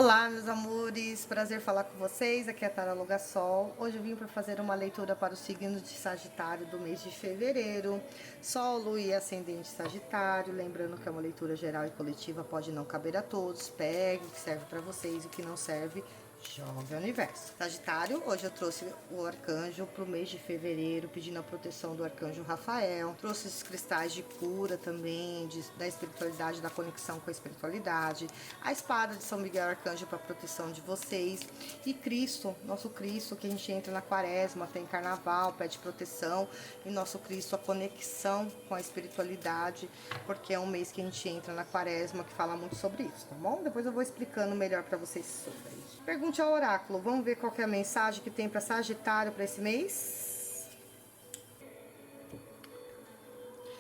Olá, meus amores, prazer falar com vocês. Aqui é a Taróloga Sol. Hoje eu vim para fazer uma leitura para o signo de Sagitário do mês de fevereiro. Sol, Lua e Ascendente Sagitário. Lembrando que é uma leitura geral e coletiva, pode não caber a todos. Pegue o que serve para vocês e o que não serve, jogue ao universo. Sagitário, hoje eu trouxe o arcanjo para o mês de fevereiro, pedindo a proteção do arcanjo Rafael. Trouxe os cristais de cura também, da espiritualidade, da conexão com a espiritualidade. A espada de São Miguel Arcanjo para proteção de vocês. E Cristo, nosso Cristo, que a gente entra na quaresma, tem carnaval, pede proteção. E nosso Cristo, a conexão com a espiritualidade, porque é um mês que a gente entra na quaresma, que fala muito sobre isso, tá bom? Depois eu vou explicando melhor para vocês sobre isso. Pergunte ao oráculo, vamos ver qual que é a mensagem que tem para Sagitário para esse mês?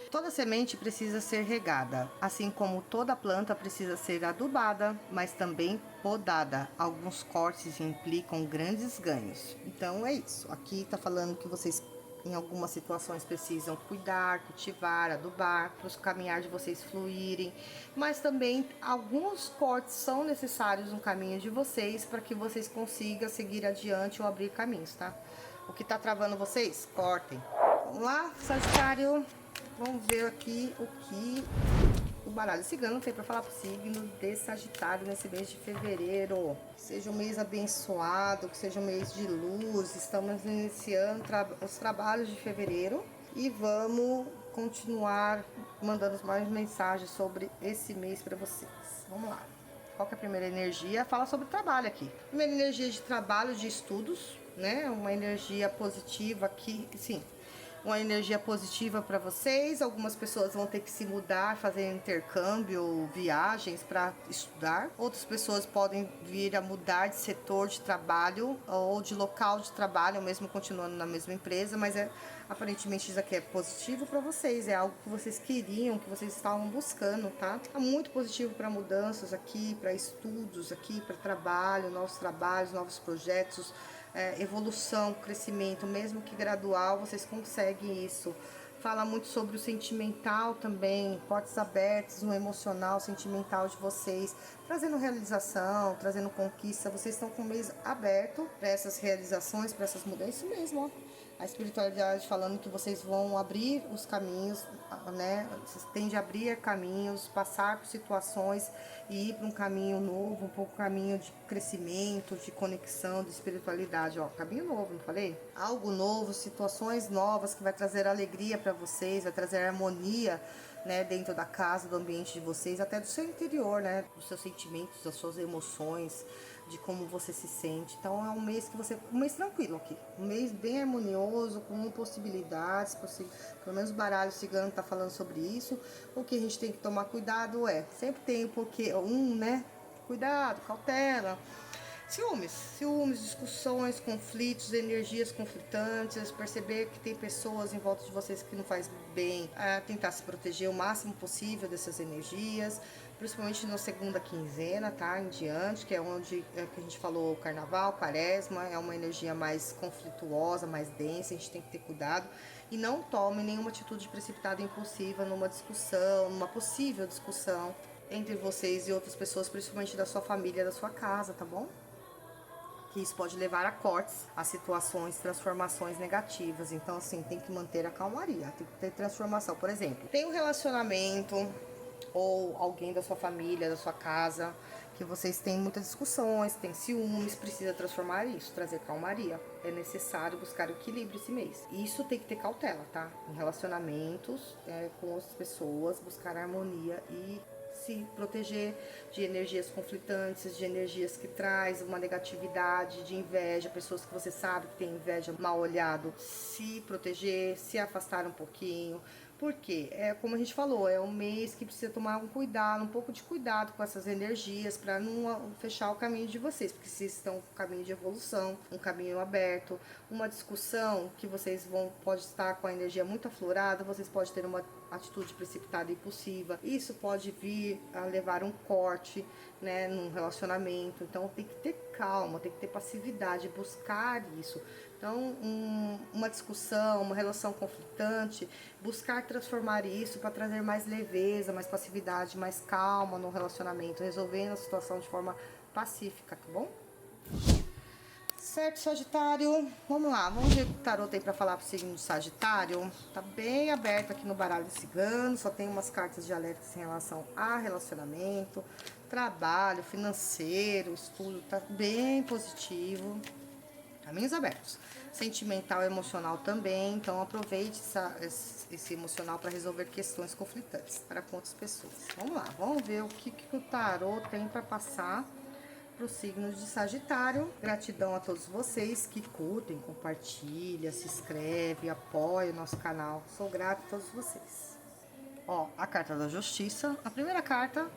Toda semente precisa ser regada, assim como toda planta precisa ser adubada, mas também podada. Alguns cortes implicam grandes ganhos. Então é isso. Aqui tá falando que vocês em algumas situações precisam cuidar, cultivar, adubar, para os caminhar de vocês fluírem, mas também alguns cortes são necessários no caminho de vocês para que vocês consigam seguir adiante ou abrir caminhos, tá? O que tá travando vocês? Cortem. Vamos lá, Sagitário. Vamos ver aqui o que o baralho cigano tem para falar pro signo de Sagitário nesse mês de fevereiro. Que seja um mês abençoado, que seja um mês de luz. Estamos iniciando os trabalhos de fevereiro e vamos continuar mandando mais mensagens sobre esse mês para vocês. Vamos lá. Qual que é a primeira energia? Fala sobre trabalho aqui. Primeira energia de trabalho, de estudos, né? Uma energia positiva aqui, sim. Uma energia positiva para vocês. Algumas pessoas vão ter que se mudar, fazer intercâmbio, viagens para estudar. Outras pessoas podem vir a mudar de setor de trabalho ou de local de trabalho, mesmo continuando na mesma empresa, mas aparentemente isso aqui é positivo para vocês, é algo que vocês queriam, que vocês estavam buscando, tá? É muito positivo para mudanças aqui, para estudos aqui, para trabalho, novos trabalhos, novos projetos, evolução, crescimento, mesmo que gradual, vocês conseguem isso. Fala muito sobre o sentimental também, portas abertas no emocional, sentimental de vocês, trazendo realização, trazendo conquista. Vocês estão com o mês aberto para essas realizações, para essas mudanças, isso mesmo, ó. A espiritualidade falando que vocês vão abrir os caminhos, né? Vocês tendem a abrir caminhos, passar por situações e ir para um caminho novo, um pouco caminho de crescimento, de conexão, de espiritualidade, ó. Caminho novo, não falei? Algo novo, situações novas que vai trazer alegria para vocês, vai trazer harmonia, né, dentro da casa, do ambiente de vocês, até do seu interior, né, dos seus sentimentos, das suas emoções, de como você se sente. Então é um mês que um mês tranquilo aqui, um mês bem harmonioso, com possibilidades, pelo menos o baralho cigano tá falando sobre isso. O que a gente tem que tomar cuidado sempre tem né, cuidado, cautela. Ciúmes, discussões, conflitos, energias conflitantes, perceber que tem pessoas em volta de vocês que não faz bem, tentar se proteger o máximo possível dessas energias, principalmente na segunda quinzena, tá, em diante, que é onde que a gente falou carnaval, quaresma, é uma energia mais conflituosa, mais densa, a gente tem que ter cuidado e não tome nenhuma atitude precipitada e impulsiva numa discussão, numa possível discussão entre vocês e outras pessoas, principalmente da sua família, da sua casa, tá bom? Que isso pode levar a cortes, a situações, transformações negativas. Então, assim, tem que manter a calmaria, tem que ter transformação. Por exemplo, tem um relacionamento ou alguém da sua família, da sua casa, que vocês têm muitas discussões, tem ciúmes, precisa transformar isso, trazer calmaria. É necessário buscar o equilíbrio esse mês. Isso tem que ter cautela, tá? Em relacionamentos com outras pessoas, buscar harmonia e se proteger de energias conflitantes, de energias que traz uma negatividade, de inveja, pessoas que você sabe que tem inveja mal olhado, se proteger, se afastar um pouquinho. Porque, como a gente falou, é um mês que precisa tomar um pouco de cuidado com essas energias para não fechar o caminho de vocês, porque vocês estão com um caminho de evolução, um caminho aberto, uma discussão que vocês pode estar com a energia muito aflorada, vocês podem ter uma atitude precipitada e impulsiva. Isso pode vir a levar um corte, né, num relacionamento. Então tem que ter calma, tem que ter passividade, buscar isso. Então, uma discussão, uma relação conflitante, buscar transformar isso para trazer mais leveza, mais passividade, mais calma no relacionamento, resolvendo a situação de forma pacífica, tá bom? Certo, Sagitário? Vamos lá, vamos ver o que o tarô tem pra falar pro signo de Sagitário. Tá bem aberto aqui no baralho cigano, só tem umas cartas de alerta em relação a relacionamento, trabalho, financeiro, estudo, tá bem positivo. Caminhos abertos. Sentimental e emocional também, então aproveite esse emocional para resolver questões conflitantes para com outras pessoas. Vamos lá, vamos ver o que o tarô tem para passar para o signo de Sagitário. Gratidão a todos vocês que curtem, compartilham, se inscrevem, apoiam o nosso canal. Sou grato a todos vocês. Ó, a carta da justiça. A primeira carta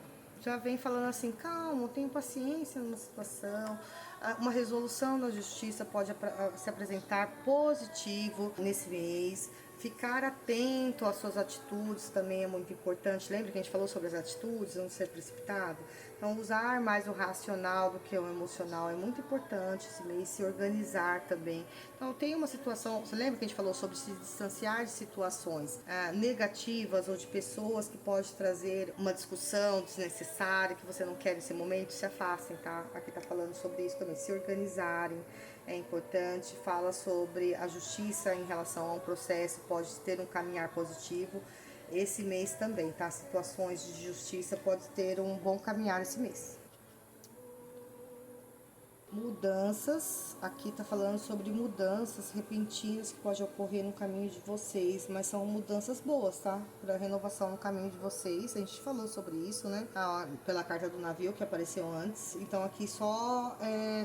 já vem falando assim, calma, tenha paciência numa situação. Uma resolução da justiça pode se apresentar positivo nesse mês. Ficar atento às suas atitudes também é muito importante. Lembra que a gente falou sobre as atitudes, não ser precipitado? Então, usar mais o racional do que o emocional é muito importante esse mês, se organizar também. Então, tem uma situação, você lembra que a gente falou sobre se distanciar de situações negativas ou de pessoas que pode trazer uma discussão desnecessária que você não quer nesse momento? Se afastem, tá? Aqui tá falando sobre isso também, se organizarem. É importante, fala sobre a justiça em relação a um processo, pode ter um caminhar positivo esse mês também, tá? Situações de justiça pode ter um bom caminhar esse mês. Mudanças, aqui tá falando sobre mudanças repentinas que pode ocorrer no caminho de vocês, mas são mudanças boas, tá? Para renovação no caminho de vocês, a gente falou sobre isso, né? Pela carta do navio que apareceu antes, então aqui só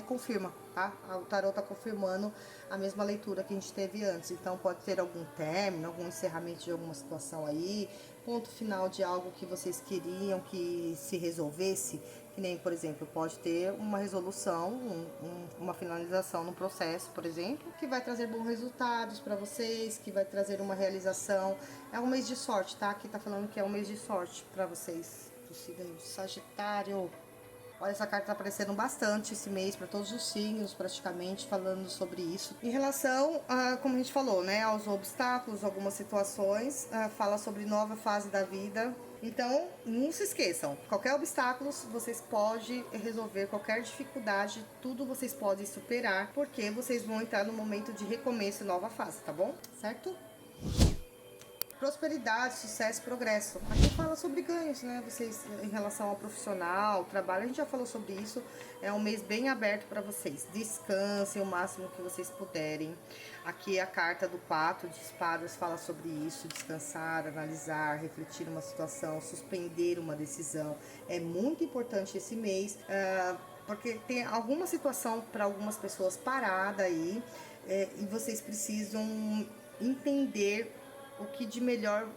confirma, tá? O tarô tá confirmando a mesma leitura que a gente teve antes, então pode ter algum término, algum encerramento de alguma situação aí, ponto final de algo que vocês queriam que se resolvesse. Que nem, por exemplo, pode ter uma resolução, uma finalização no processo, por exemplo, que vai trazer bons resultados para vocês, que vai trazer uma realização. É um mês de sorte, tá? Aqui tá falando que é um mês de sorte para vocês, do signo de Sagitário. Olha, essa carta tá aparecendo bastante esse mês para todos os signos, praticamente, falando sobre isso. Em relação, como a gente falou, né, aos obstáculos, algumas situações, fala sobre nova fase da vida. Então, não se esqueçam, qualquer obstáculo vocês podem resolver, qualquer dificuldade, tudo vocês podem superar, porque vocês vão entrar no momento de recomeço e nova fase, tá bom? Certo? Prosperidade, sucesso e progresso. Aqui fala sobre ganhos, né? Vocês, em relação ao profissional, trabalho, a gente já falou sobre isso. É um mês bem aberto para vocês. Descansem o máximo que vocês puderem. Aqui a carta do 4 de espadas fala sobre isso. Descansar, analisar, refletir uma situação, suspender uma decisão. É muito importante esse mês, porque tem alguma situação para algumas pessoas parada aí, e vocês precisam entender o que de melhor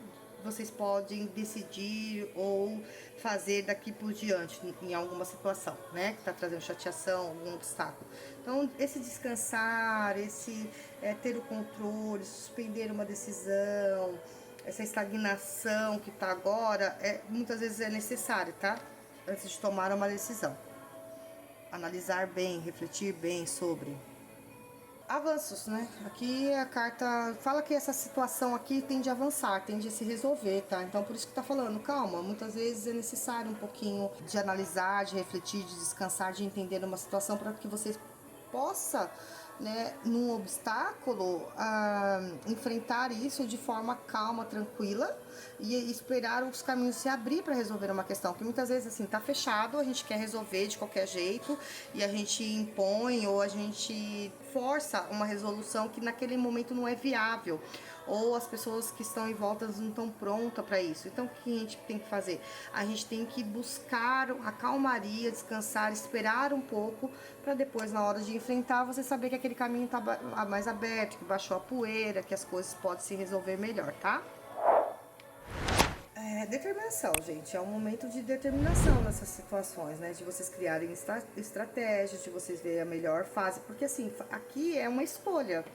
vocês podem decidir ou fazer daqui por diante em alguma situação, né? Que tá trazendo chateação, algum obstáculo. Então, esse descansar, esse ter o controle, suspender uma decisão, essa estagnação que tá agora, muitas vezes é necessário, tá? Antes de tomar uma decisão. Analisar bem, refletir bem sobre avanços, né? Aqui a carta fala que essa situação aqui tende a avançar, tende a se resolver, tá? Então por isso que tá falando, calma, muitas vezes é necessário um pouquinho de analisar, de refletir, de descansar, de entender uma situação para que você possa, né, num obstáculo, enfrentar isso de forma calma, tranquila e esperar os caminhos se abrir para resolver uma questão, que muitas vezes assim tá fechado, a gente quer resolver de qualquer jeito e a gente impõe ou a gente força uma resolução que naquele momento não é viável, ou as pessoas que estão em volta não estão prontas para isso. Então o que a gente tem que fazer? A gente tem que buscar a calmaria, descansar, esperar um pouco para depois, na hora de enfrentar, você saber que aquele caminho está mais aberto, que baixou a poeira, que as coisas podem se resolver melhor, tá? Determinação, gente, é um momento de determinação nessas situações, né, de vocês criarem estratégias, de vocês verem a melhor fase, porque assim, aqui é uma escolha,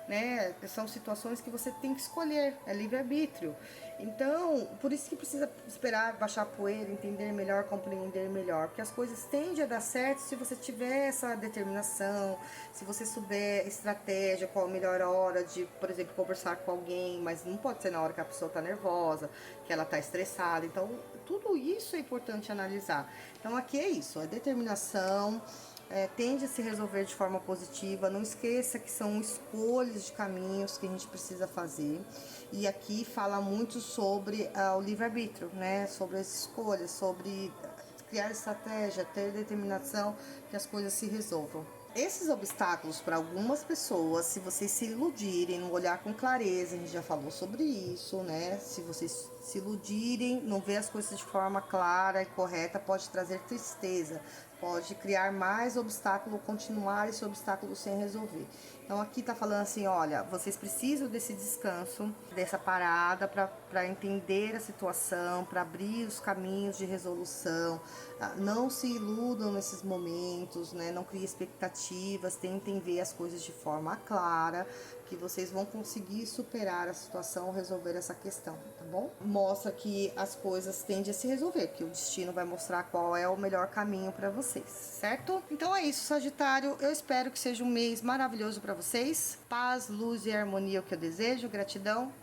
né? São situações que você tem que escolher, é livre-arbítrio. Então, por isso que precisa esperar baixar a poeira, entender melhor, compreender melhor, porque as coisas tendem a dar certo se você tiver essa determinação, se você souber estratégia, qual a melhor hora de, por exemplo, conversar com alguém, mas não pode ser na hora que a pessoa está nervosa, que ela está estressada. Então, tudo isso é importante analisar. Então, aqui é isso, a determinação, tende a se resolver de forma positiva. Não esqueça que são escolhas de caminhos que a gente precisa fazer. E aqui fala muito sobre o livre-arbítrio, né? Sobre as escolhas, sobre criar estratégia, ter determinação, que as coisas se resolvam. Esses obstáculos para algumas pessoas, se vocês se iludirem, não olhar com clareza, a gente já falou sobre isso, né? Se vocês se iludirem, não ver as coisas de forma clara e correta, pode trazer tristeza, pode criar mais obstáculo, continuar esse obstáculo sem resolver. Então aqui tá falando assim, olha, vocês precisam desse descanso, dessa parada para entender a situação, para abrir os caminhos de resolução. Não se iludam nesses momentos, né? Não criem expectativas, tentem ver as coisas de forma clara, que vocês vão conseguir superar a situação, resolver essa questão, tá bom? Mostra que as coisas tendem a se resolver, que o destino vai mostrar qual é o melhor caminho para vocês, certo? Então é isso, Sagitário. Eu espero que seja um mês maravilhoso para vocês. Paz, luz e harmonia é o que eu desejo. Gratidão.